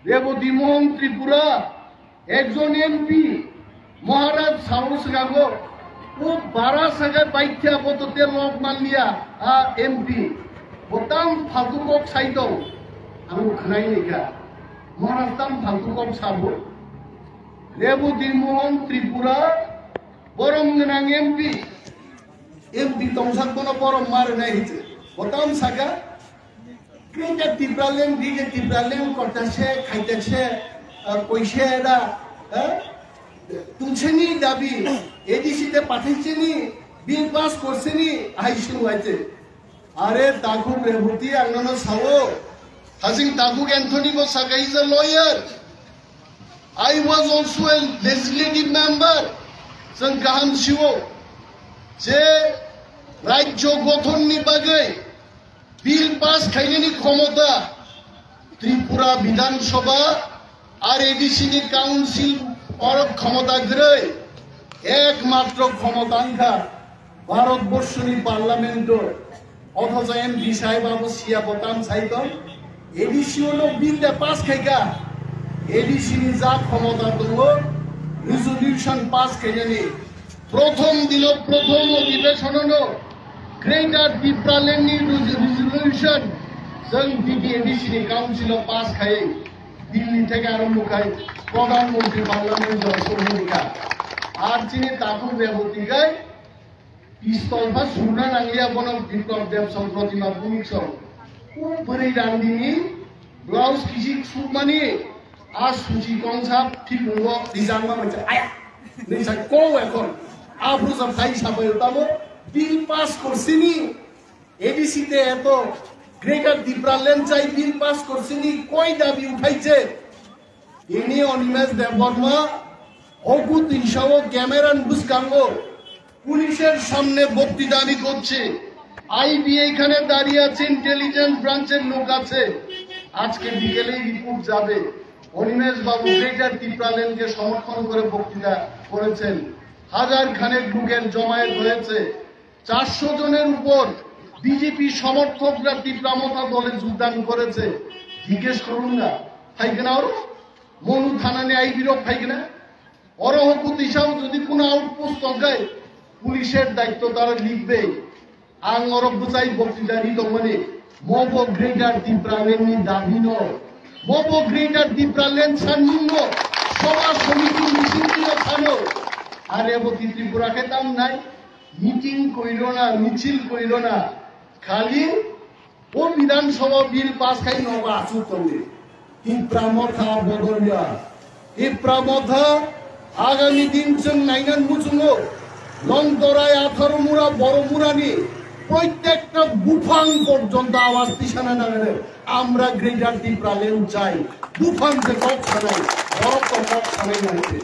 রেবতী মোহন ত্রিপুরা একজন এমপি মহারাজ সাহস গাগো ও 12 জায়গায় বাইকে আপাতত লোক মানলিয়া এমপি বোতাম ফালতুকক সাইদ আমি খাই লেখা মহারাজ তাম ফালতুকক সাবো রেবতী মোহন ত্রিপুরা বরম গোনাं এমপি তংসাক কোনো বরম মারে নাই হিচে বোতাম সাগা ক্রিকেট টিপ্রালেন করতেছে খাইতেছে পয়সা এরা তুলছেনি দাবি এডিসিতে পাঠাইছেনি বিল পাস করছেনি আইসু হয়েছে আরে তাকুক রেবতী আঙ্গন সাবো হাসিং তাকুক অ্যান্থনি বসাকা is a lawyer I was also a legislative member जों गाहाम सिङाव जे राज्य गठननि बागै बिल पास खालामनायनि क्षमता त्रिपुरा विधानसभा आरो एडिसिनि काउन्सिल क्षमता गैयै एकमात्र क्षमतांखा भारतबर्षनि पार्लामेन्टआव अथच एमपि साहेबाबो सिया बटाम साइदों एडिसियावल' बिल पास खायगा एडिसिनि जा क्षमता दङ रिजल्यूशन पास खालामनानै प्रथम दिन प्रथम अधिवेशनावनो ग्रेटर टिप्रालेन्डनि रिजल्यूशन जों एडिसिनि काउन्सिलाव पास खायो दिल्ली থেকে आरम्भ खायो प्रधानमन्त्री पार्लामेन्टआव सहैखा आरो दिनै ताकु रेबतीखाय पिस्तलफा सुना नांलिया बन बिप्लब देवसं प्रतिमा बुमिसं बोरै रान्दिनि ब्लाउज किसि सुमानि आ सुचि कनसाप ठीक नंगौ रिजांबा मोनसे आया नैसा को এখন আফরোজা ভাই সাহেব তামো বিল পাস করছিনি এডিসিতে এত গ্রেটার টিপ্রালেন্ড চাই বিল পাস করছিনি কই দাবি উঠাইছে ইনি অনিমেষ দেববর্মা অকু 300 ক্যামেরা বুসকাঙ্গো পুলিশের সামনে বক্তৃতা দাবি করছে আইবি এখানে দাঁড়িয়ে আছে ইন্টেলিজেন্স ব্রাঞ্চের লোক আছে আজকে বিকেলেই রিপোর্ট যাবে অনিমেষ বাবু গ্রেটার টিপ্রালেন্ডকে সমর্থন করে বক্তৃতা করেছেন হাজার খানেক লোকের জমায়েত হয়েছে 400 জনের উপর বিজেপি সমর্থকরা তীব্রামতা দলে যোগদান করেছে জিজ্ঞেস করুন না ফাইকেনা ওর মনু থানানে আইবিরক ফাইকেনা অরহকু দিশাও যদি কোনো আউটপোস্ট থাকে পুলিশের দায়িত্ব তারা লিখবে আং অরব বুঝাই বক্তৃতা নি দমনে মবো গ্রেটার টিপ্রালেন্ডনি দাবিন মবো গ্রেটার টিপ্রালেন্ড সান্নিন্য সভা সমিতি মিছিল দিয়ে থানো আর রেবতী ত্রিপুরা খেতাম নাই মিটিং কইল না মিছিল কইল না খালি ও বিধানসভা বিল পাস খাই নবা আসু তলে টিপ্রামথা বদলিয়া টিপ্রামথা আগামী দিন जों নাইনান মুচুঙ্গো লংতরায় 18 মুড়া বড় মুড়ানি প্রত্যেকটা বুফাং পর্যন্ত আওয়াজ পিছানা নাগরে আমরা গ্রেটার টিপ্রালেন্ড চাই বুফাং যে কক ছাড়াই বড় কক ছাড়াই নাইতে